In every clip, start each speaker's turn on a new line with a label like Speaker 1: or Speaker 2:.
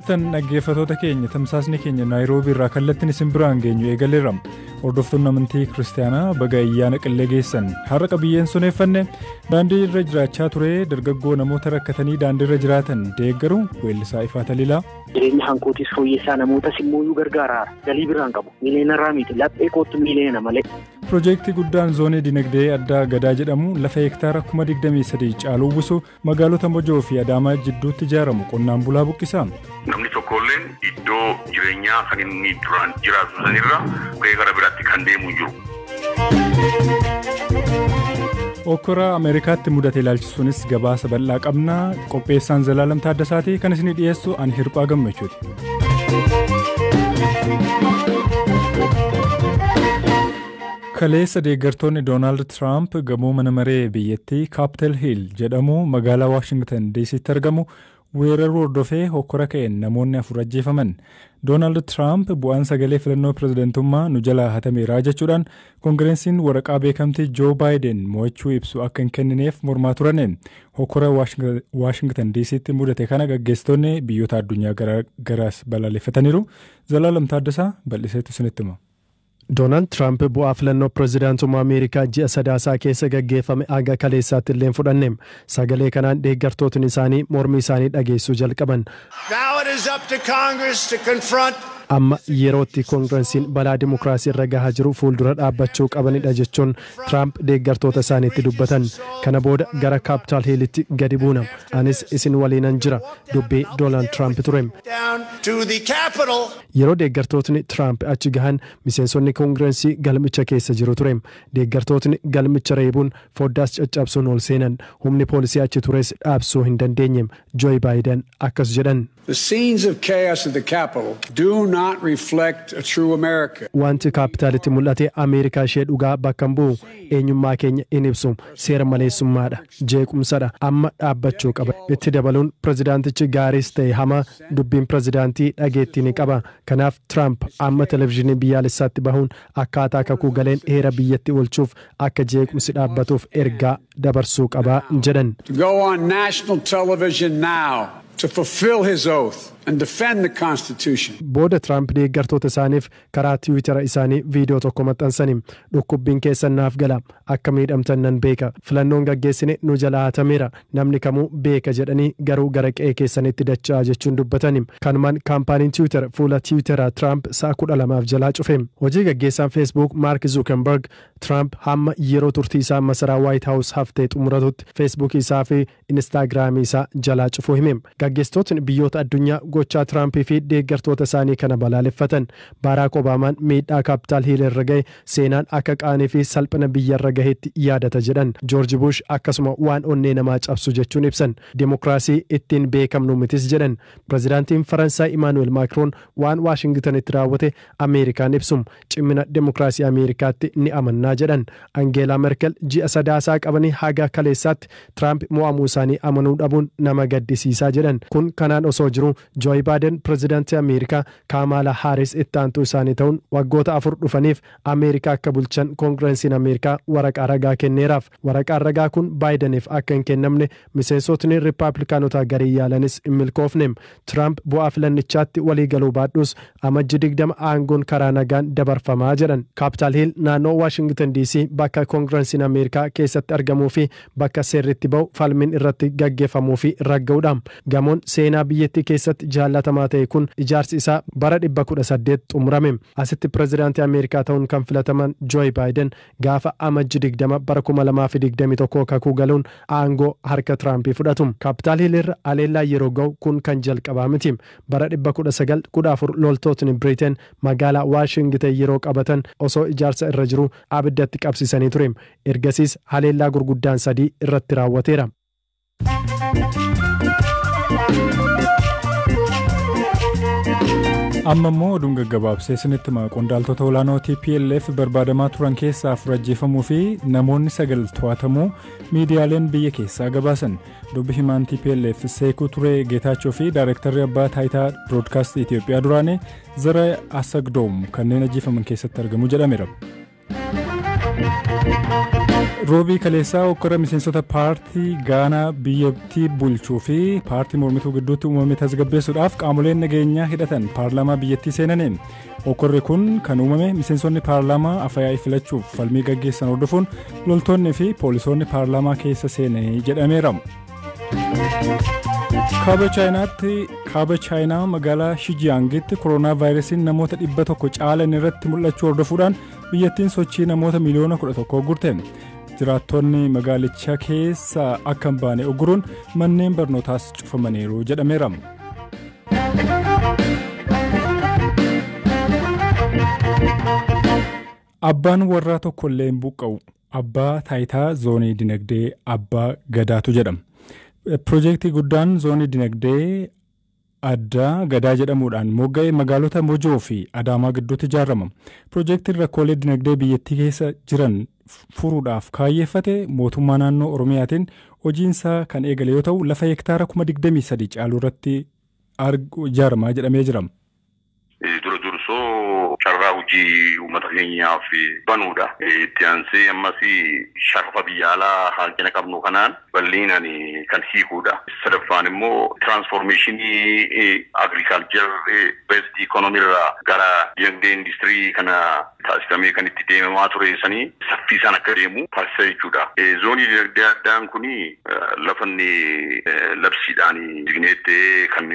Speaker 1: Tan dhaggeeffattoota keenya tamsaasni keenya Naayiroobii irraa kallattiin isin biraan geenyu eegaleerra. Hordoftoonni amantii kiristaanaa baga ayyaana qillee geessan har'a qabiyyeen soneeffanne daandii irra jiraachaa ture dargaggoo namoota rakkatanii daandii irra jiraatan deeggaru weellisaa Ifaa Taliilaa.
Speaker 2: Jireenya hankootis fooyyessaa namoota simmoo gargaaraa galii biraan qabu miliyoona irraa miti laphee kootu miliyoona malee.
Speaker 1: Piroojeektii guddaan zoonii dinagdee addaa Gadaa jedhamu lafa hektaara 23,000 caaluu uwwisu magaalota Mojoo fi Adaamaa jidduutti ijaaramu qonnaan bulaa buqqisa.
Speaker 3: Namni tokkolleen iddoo jireenyaa kan inni duraan jiraatu sanirra gara biraatti kan deemu jiru.
Speaker 1: Okkora Ameerikaatti mudate ilaalchisuunis gabaasa bal'aa qabna. Qopheessaan Zalaalam Taaddasaati kan isin dhiyeessu ani Hirphaa Gammachuuti. Kaleessa deeggartoonni Doonaald Tiraamp gamoo mana maree biyyattii Capitol Hill jedhamu magaalaa Waashingtan DC'tti argamu weeraruu hordofee hokkora ka'een namoonni 4 ajjeefaman. Doonaald Tiraamp bu'aan sagalee filannoo pirezidantummaa nu jalaa hatameera jechuudhaan koongireesiin waraqaa beekamtii Joo Baayiden mo'achuu ibsu akka hin kennineef mormaa turan. Hokkora Waashingtan DC'tti mudate kana gaggeessitoonni biyyoota addunyaa garaas balaaleffataniiru. Zalaalam Taaddasaa bal'iseetu isinitti hima.
Speaker 4: Doonaald Tiraamp bu'aa filannoo pirezidaantummaa Ameerikaa ji'a sadaasaa keessa gaggeeffame aga kaleessaatti illee fudhanneem. Sagalee kanaan deeggartootni isaanii mormii isaanii dhageessuu jalqaban. Amma yerootti koongireesiin balaa dimokiraasii irra gahaa jiru fuuldura dhaabbachuu qabanidha jechuun Tiraamp deeggartoota isaaniitti dubbatan. Kana booda gara Capitol Hillitti gadi buunam. Anis isin waliinan jira dubbii Doonaald Tiraamp ture. Yeroo deeggartootni Tiraamp achi gahan miseensonni koongireesii galmicha keessa jiru ture. Deeggartootni galmicha reebuun foddaas caccabsuun ol seenan. Humni poolisii achi tures dhaabsuu hin dandeenyeem. Joo Baayiden akkas jedhan.
Speaker 5: The scenes of chaos at the Capitol do not reflect a true America.
Speaker 4: Wanti kaapitaalitti mul'ate Ameerikaa ishee dhugaa bakka hin bu'u. Eenyummaa keenya in ibsu seera maleessummaadha. Jeequmsadha. Amma dhaabbachuu qaba. Itti dabaluun pirezidaantichi gaariis ta'e hama dubbiin pirezidaantii dhageettii ni qaba. Kanaaf Tiraamp amma televezyiinii biyyaalessaatti bahuun akkaataa kakuu galeen heera biyyatti oolchuuf akka jeequmsi dhaabbatuuf ergaa dabarsuu qaba jedhan.
Speaker 5: To go on national television now to fulfill his oath and defend the Constitution.
Speaker 4: Booda Tiraamp deeggartoota isaaniif karaa Tiwiitara isaanii viidiyoo tokko maxxansaniin dhukkubbiin keessan naaf gala akka miidhamtan nan beeka filannoon gaggeessine nu jalaa hatameera namni kamuu beeka jedhanii garuu gara qe'ee keessanitti dacha'aa jechuun dubbataniin kanumaan kaampaaniin Tiwiitara fuula Tiwiitara Tiraamp sa'a 12 jalaa cufe. Hojii gaggeessaan Facebook Mark Zuckerberg Tiraamp hamma yeroo turtii isaa masaraa White House haftee xumuratutti Facebook isaa fi Instagram isaa jalaa cufuu hime. Gaggeessitootni biyyoota addunyaa gochaa Tiraamp fi deeggartoota isaanii kana balaaleffatan. Baraak Obaamaan miidhaa Capitol Hill irra gahe seenaan akka qaanii fi salphina biyya irra gaheetti yaadata jedhan. George Bush akkasuma waan onnee namaa cabsu jechuun ibsan. Demokraasii ittiin beekamnu mitis jedhan. Pirezidaantiin Faransaay Emmanuel Macron waan Waashingtanitti raawwate Ameerikaan ibsum cimina demokraasii Ameerikaatti ni amannaa jedhan. Angela Merkel ji'a sadaasaa qabanii haga kaleessaatti Tiraamp mo'amuu isaanii amanuu dhabuun nama gaddisiisaa jedhan. Kun kanaan osoo jiru Joo Baayiden pirezidaantii Ameerikaa Kamala Harris itti aantuu isaanii ta'uun waggoota 4 dhufaniif Ameerikaa akka bulchan koongireesiin Ameerikaa waraqaa ragaa kenneeraaf. Waraqaan ragaa kun Baayideniif akka hin kennamne miseensotni Riippaabilikaanotaa garii yaalanis hin milkoofne. Tiraamp bu'aa filannichaatti walii galuu baadhuus amajji 20 aangoon karaa nagaan dabarfamaa jedhan. Capitol Hill naannoo Waashingtan DC bakka koongireesiin Ameerikaa keessatti argamuu fi bakka seerritti ba'u falmiin irratti gaggeeffamuu fi ragga'uudhaan gamoon seenaa biyyattii keessatti jaallatamaa ta'e kun ijaarsi isaa bara 1800 xumurame. Asitti pirezidaantii Ameerikaa ta'uun kan filataman Joo Baayiden gaafa amajji 20 bara 2021 kakuu galuun aangoo harka Tiraampii fudhatu. Capitol Hill irra aleellaa yeroo ga'u kun kan jalqabaa miti. Bara 1914 loltootni Biriteen magaalaa Waashingtan yeroo qabatan osoo ijaarsa irra jiru abiddatti qabsiisanii ture. Ergasiis aleellaa gurguddaan 3 irratti raawwateera.
Speaker 1: Amma immoo oduun gaggabaabsee isinitti hima. Qondaaltota olaanoo TPLF barbaadamaa turan keessaa 4 ajjeefamuu fi namoonni 9 to'atamuu miidiyaaleen biyya keessaa gabaasan. Dubbi himaan TPLF Seekuu Turee Geetaachoo fi Daayirektarri Abbaa Taayitaa Biroodkaastii Itoophiyaa duraanii Zara Asagdoom kanneen ajjeefaman keessatti argamu jedhameera. Roobii kaleessaa hokkora miseensota paartii Gaanaa biyyattii bulchuu fi paartii mormituu gidduutti uumame tasgabbeessuudhaaf qaamoleen nageenyaa hidhatan paarlaamaa biyyattii seenaniin. Hokkorri kun kan uumame miseensonni paarlaamaa afyaa'ii filachuuf falmii gaggeessan hordofuun loltoonni fi poolisoonni paarlaamaa keessa seenanii jedhameera. Kaaba Chaayinaa magaalaa Shijiyaangitti koronaa vaayirasiin namoota 100 caalan irratti mul'achuu hordofuudhaan biyyattiin sochii namoota miliyoona 11 gurte. Jiraattonni magaalicha keessa akka hin baane uguruun manneen barnootaas cufamaniiru jedhameera. Abbaan warraa tokkollee hin buqqa'u. Abbaa taayitaa zoonii dinagdee Abbaa Gadaatu jedhama. Piroojeektii guddaan zoonii dinagdee addaa Gadaa jedhamuudhaan mogga'ee magaalota Mojoo fi Adaamaa gidduutti ijaarama. Piroojeektiin rakkoolee dinagdee biyyattii keessa jiran furuudhaaf kaayyeeffate mootummaa naannoo Oromiyaatiin hojiinsaa kan eegale yoo ta'u lafa hektaara 23 caalu irratti ijaaramaa jedhamee jira.
Speaker 3: Carraa hojii uummata keenyaaf banuudha. Itti aansee ammas sharfa biyya alaa hanqina qabnu kanaan bal'inaan kan hiikuudha. Sadaffaan immoo tiraansfoormeeshinii agriikaalchar beesd ikoonomiirraa gara dinagdee industirii kana taasifamee kan itti deemamaa ture sanii saffisaan akka deemu taasisa jechuudha. Zoonii dinagdee addaan kun lafanni labsiidhaan digneettee kan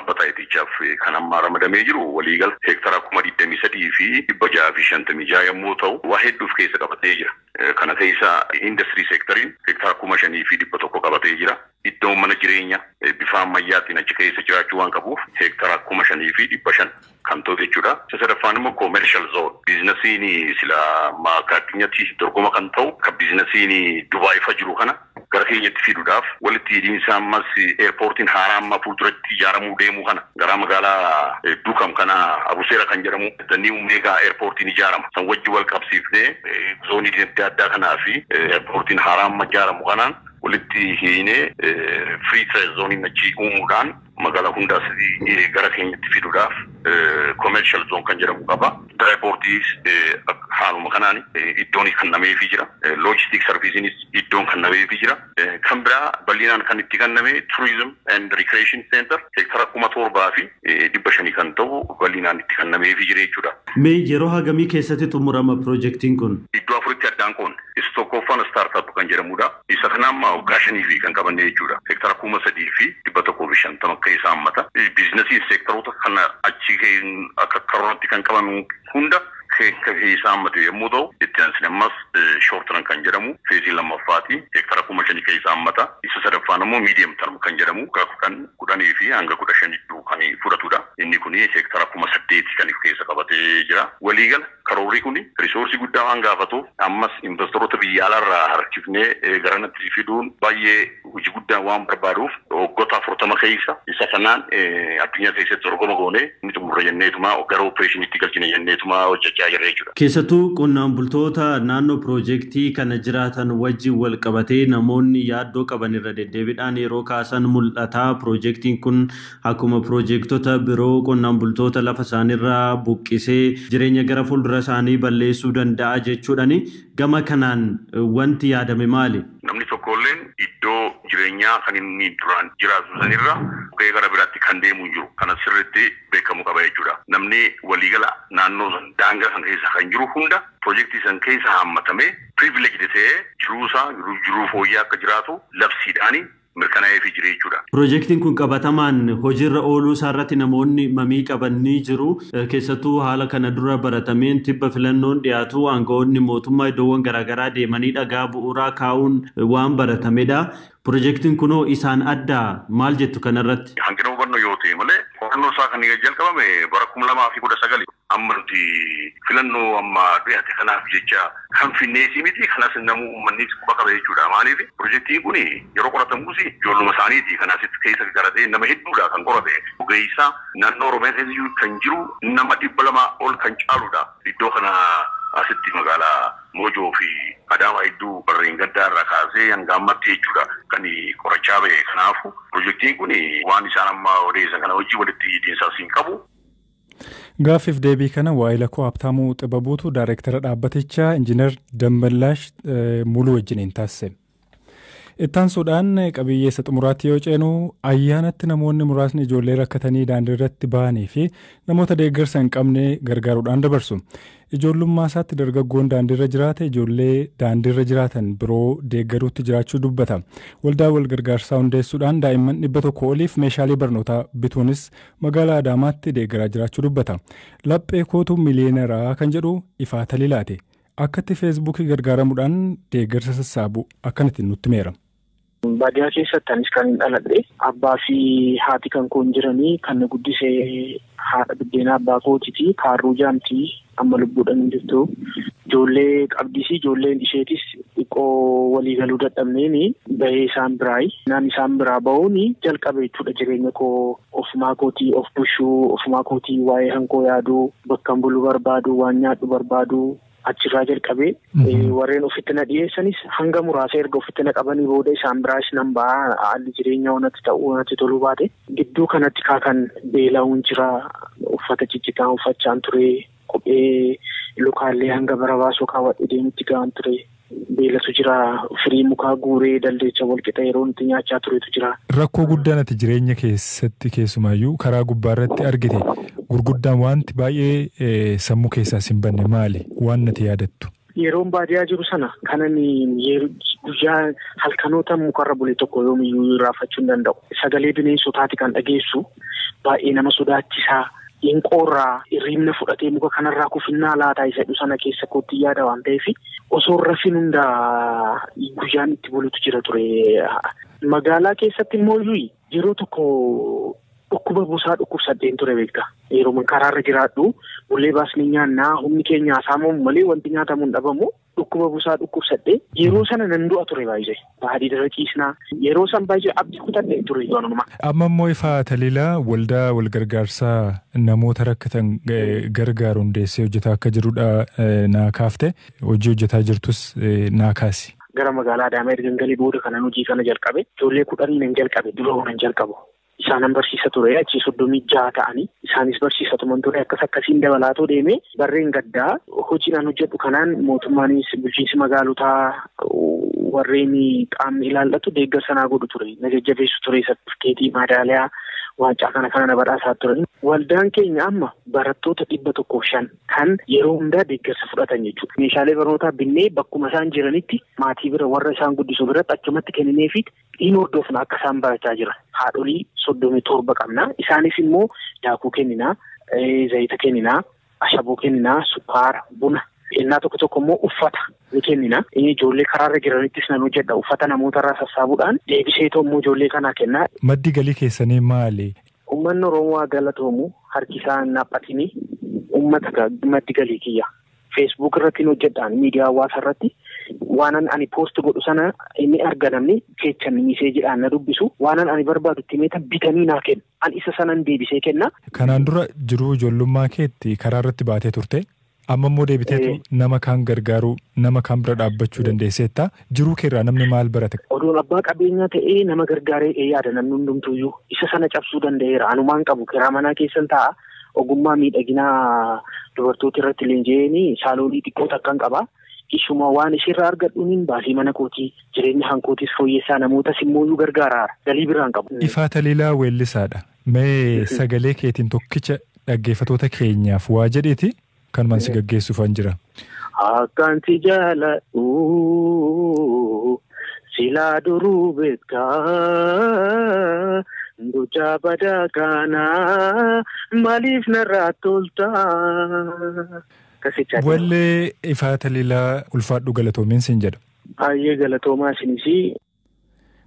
Speaker 3: abbaa taayitichaaf kan amma ramadamee jiru waliigal hektaara 23 fi 656 yommuu ta'u waa hedduuf keessa qabatee jira. Kana keessa industirii seektoriin hektaara 5,000 fi 100 qabatee jira. Iddoon mana jireenya bifa ammayyaatiin achi keessa jiraachuu waan qabuuf hektaara 5,000 fi 500 kan ta'u jechuudha. Sadaffaan immoo commercial zone biizinasiin sila akka addunyaatti dorgoma kan ta'u kan biizinasiin Dubaay fa jiru kana gara keenyatti fiduudhaaf walitti hidhiinsa ammas eerpoortiin haaraa amma fuulduratti ijaaramuu deemu kana gara magaalaa Dukam kana Abuseera kan jedhamu dannii meegaa eerpoortiin ijaarama. San wajji wal qabsiifnee zoonii dinagdee addaa kanaa fi eerpoortiin haaraa amma ijaaramu kanaan walitti hidhinee free trade zooniin achi uumuudhaan magaalaa hundaas gara keenyatti fiduudhaaf commercial zone kan jedhamu qaba. Airportiis haaluma kanaan iddoon kennameefii jira. Logistic serviceinis iddoon kennameefii jira. Kan biraa bal'inaan kan itti kenname tourism and recreation center hektaara 7,000 fi 500 kan ta'u bal'inaan itti kennameefii jira jechuudha.
Speaker 6: Mee yeroo hagamii keessatti xumurama piroojeektiin kun?
Speaker 3: Iddoo afuritti addaan kun isa tokkoffaan startup kan jedhamudha. Isa kana amma waggaa 5 kan qabanne jechuudha. Hektaara 3,000 fi 150 akka isa hammata. Biizinasii seektaroota kana achi akka karoorratti kan qaban hunda isa hammatu yommuu ta'u itti aansine ammas short-run kan jedhamu feezii lammaffaati hektaara 5,000 keessa hammata. Isa sadaffaan immoo medium term kan jedhamu kan 10 fi hanga 15 kan fudhatudha. Inni kun hektaara 8,000 kan keessa qabatee jira. Waliigala karoorri kun risoorsii guddaa waan gaafatuuf ammas investoroota biyya alaarraa harkifnee garanatti fiduun baay'ee hojii guddaa waan barbaaduuf waggoota 40 keessa isa kanaan addunyaa keessatti dorgoma goonee inni xumurra jenneetuma gara opereeshiniitti galchine jenneetuma hojjechaa jirra jechuudha.
Speaker 6: Keessattuu qonnaan bultoota naannoo piroojeektii kana jiraatan wajjin wal qabatee namoonni yaaddoo qaban irra deddeebiidhaan yeroo kaasan mul'ata. Piroojeektiin kun akkuma piroojeektota biroo qonnaan bultoota lafa isaaniirraa buqqisee jireenya gara fuuldura isaanii balleessuu danda'a jechuudhaani. Gama kanaan wanti yaadame maali?
Speaker 3: Namni tokkolleen iddoo jireenyaa kan inni duraan jiraatu sanirra gara biraatti kan deemu jiru. Kana sirriitti beekamu qaba jechuudha. Namni waliigala naannoo daangaa san keessa kan jiru hunda piroojeektii san keessa hammatamee privileejii ta'ee jiruu fooyya'aa akka jiraatu labsiidhaani mirkanaa'eefii jira jechuudha.
Speaker 6: Piroojeektiin kun qabatamaan hojiirra ooluu isaarratti namoonni mamii qaban ni jiru. Keessattuu haala kana dura baratameen tibba filannoon dhiyaatu aangawoonni mootummaa iddoowwan garaagaraa deemanii dhagaa bu'uuraa kaa'uun waan baratamedha. Piroojeektiin kunoo isaan addaa maal jettu kanarratti?
Speaker 3: Hanqina hubannoo yoo ta'e malee qorannoo isaa kan jalqabame bara 2019 amma nuti filannoo amma dhiyaate kanaaf jecha kan finneesii miti kanas namuu uummanni quba qaba jechuudha. Maaliif piroojeektiin kun yeroo qoratamus ijoolluma isaaniiti kan asitti keessa garatee nama hedduudha kan qorate. Ogeessaa naannoo Oromiyaa keessa kan jiru nama 200 ol kan caaludha. Iddoo kana asitti magaalaa Mojoo fi Adaamaa hedduu barreen gaddaa irraa kaasee hanga ammatti jechuudha kan qorachaa ba'e. Kanaafuu piroojeektiin kun waan isaan amma odeessan kana hojii walitti hidhiinsaas hin qabu.
Speaker 1: Gaaffiif deebii kana waa'ila koo Habtaamuu Xibabuutu Daayireektara dhaabbatichaa Injiinar Dammallaash Muluu wajjiniin taasise. Ittaansuudhaan qabiyyeessa xumuraatti yoo ceenu ayyaanatti namoonni muraasni ijoollee rakkatanii daandii irratti ba'anii fi namoota deeggarsa hin qabne gargaaruudhaan dabarsu. Ijoollummaa isaatti dargaggoon daandiirra jiraate ijoollee daandiirra jiraatan biroo deeggaruutti jiraachuu dubbata. Waldaa wal gargaarsaa hundeessuudhaan daa'imman 100 oliif meeshaalee barnootaa bituunis magaalaa Adaamaatti deeggaraa jiraachuu dubbata. Laphee kootu miliyooneraa kan jedhu Ifaa Taliilaati. Akkatti feesbuukii gargaaramuudhaan deeggarsa sassaabu akkanatti nutti meera.
Speaker 2: Baadiyyaa keessatti anis kan hin dhaladhe abbaa fi haati kan koon jiranii kan na guddisee haadha biddeenaa abbaa kootiiti kaarruu jaamtii amma lubbuudhaan hin jirtu. Ijoollee qabdisi ijoolleen isheetis xiqqoo walii galuu dadhabneeni bahee isaan biraayi. Naan isaan biraa bahuun jalqabe jechuudha jireenya koo ofumaa kootii of bushuu ofumaa kootii waa'ee hankoo yaaduu bakka buluu barbaadu waan nyaadhu barbaadu. Achirraa jalqabee warreen ofitti na dhiyeessanis hanga muraasa erga ofitti na qabanii booda isaan biraas nan ba'a haalli jireenyaa wanatti ta'uu wanatti toluu baate gidduu kanatti kan beela'uun jira uffata ciccitaa uffachaan ture kophee lukaallee hanga bara baasuu kaawwadhe deemutti ga'an ture beelatu jira firii mukaa guuree daldeecha walqixa yeroo nuti nyaachaa turetu jira.
Speaker 1: Rakkoo guddaan ati jireenya keessatti keessumaayyuu karaa gubbaarratti argite gurguddaan wanti baay'ee sammuu keessaa sin banne maali waan nati yaadattu?
Speaker 2: Yeroon baadiyyaa jiru sana kanan guyyaa halkanoota mukarra bulee tokko yoomiyyuu raafachuu hin danda'u. Sagalee bineensotaati kan dhageessu baay'ee nama sodaachisaa. Inqoorraa hirribna fudhatee muka kanarraa kufinnaa laataa isa jedhu sana keessa kootti yaada waan ta'eef osoo rafin hundaa guyyaan itti bulutu jira ture. Magaalaa keessatti immoo yeroo tokko dhukkuba buusaa dhukkubsadheen ture beekta. Yeroo karaarra jiraadhu bullee baasnee nyaannaa humni keenya saamamu malee wanti nyaatamu hin dhabamu dhukkuba buusaa dhukkubsadhee yeroo sana nan du'a ture baay'ee. Baadii dara ciisnaa yeroo san baay'ee abdii kutadhee ture yoonuma.
Speaker 1: Amma immoo Ifaa Taliilaa waldaa wal gargaarsaa namoota rakkatan gargaaru hundeessee hojjetaa akka jirudha naa kaafte hojii hojjetaa jirtus naa kaasi.
Speaker 2: Gara magaalaa Adaamaa erga galii booda kanan hojii kana jalqabe ijoollee 10 nan jalqabe dura nan jalqabu. Isaanan barsiisa ture achi 36 ta'anii isaanis barsiisa tuman ture akkasiin dabalaatoo deemee barreen gaddaa hojiidhaan hojjedhu kanaan mootummaanis bulchiinsi magaalotaa warreen qaamni ilaallatu deeggarsa naa godhu ture na jajjabeessu ture sartifikeetii madaaliyaa waancaa kana na badhaasaa ture. Waldaan keenya amma barattoota 105 kan yeroo hundaa deeggarsa fudhatan jechuudha. Meeshaalee barnootaa binnee bakkuma isaan jiranitti maatii bira warra isaan guddisu biratti achumatti kennineefi dhiin hordofna akka isaan barachaa jiran. Haadholii 37 qabna. Isaanis immoo daakuu kenninaa, zayita kenninaa, ashaboo kenninaa, sukkaara, buna. Innaa tokko immoo uffata ni kennina. Ijoollee karaarra jiranittis nan hojjedha. Uffata namootarraa sassaabuudhaan deebiseetoo immoo ijoollee kanaa kennaa.
Speaker 1: Maddi galii keessanii maali?
Speaker 2: Uummanni Oromoo galatoomu harki isaa naphatini uummata maddi galii kiyya. Facebook irratti hojjedhaan miidiyaa hawaasaa irratti waanan ani poost godhu sana inni arganamni keechan miseejiidhaan na dubbisu waanan ani barbaadu itti meeta bitanii naa kennu. Ani isa sanan deebisee kenna.
Speaker 1: Kanaan dura jiruu ijoollummaa keetti karaa irratti baatee turte. Amma immoo deebiteetu nama kaan gargaaru nama kaan bira dhaabbachuu dandeesseetta. Jiruu keerraa namni maal barate?
Speaker 2: Oduun abbaa qabeenyaa ta'ee nama gargaaree yaada namni hundumtuuyyuu isa sana cabsuu danda'eera. Anumaan qabu kiraa manaa keessan ta'a. Ogummaa miidhaginaa dubartoota irratti leenji'een saaloonii xiqqoo takkan qaba. Ishuma waan ishirraa argadhuun baasii mana kootii jireenya hankootis fooyyessaa namootas immoo gargaaraa galii biraan qabu.
Speaker 1: Ifaa Taliilaa weellisaadha. Mee sagalee keetiin tokkicha dhaggeeffatoota keenyaaf waa jedheeti kan mansi gaggeessuufan jira.
Speaker 2: Akkaan si jaaladhu silaa duruu beektaa. Gochaa badaa kanaa maaliif narraa toltaa?
Speaker 1: Wallee Ifaa Taliilaa ulfaadhu galatoomiin sin jedha.
Speaker 2: Baay'ee galatoomaa isinis.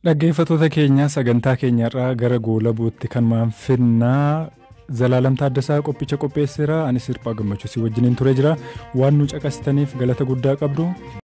Speaker 1: Dhaggeeffatoota keenya sagantaa keenyarraa gara goolabuutti kan maanfinnaa Zalaalam Taaddasaa qophicha qopheesseera. Anis Hirphaa Gammachuu si wajjiniin ture jira. Waan nu caqastaniif galata guddaa qabdu.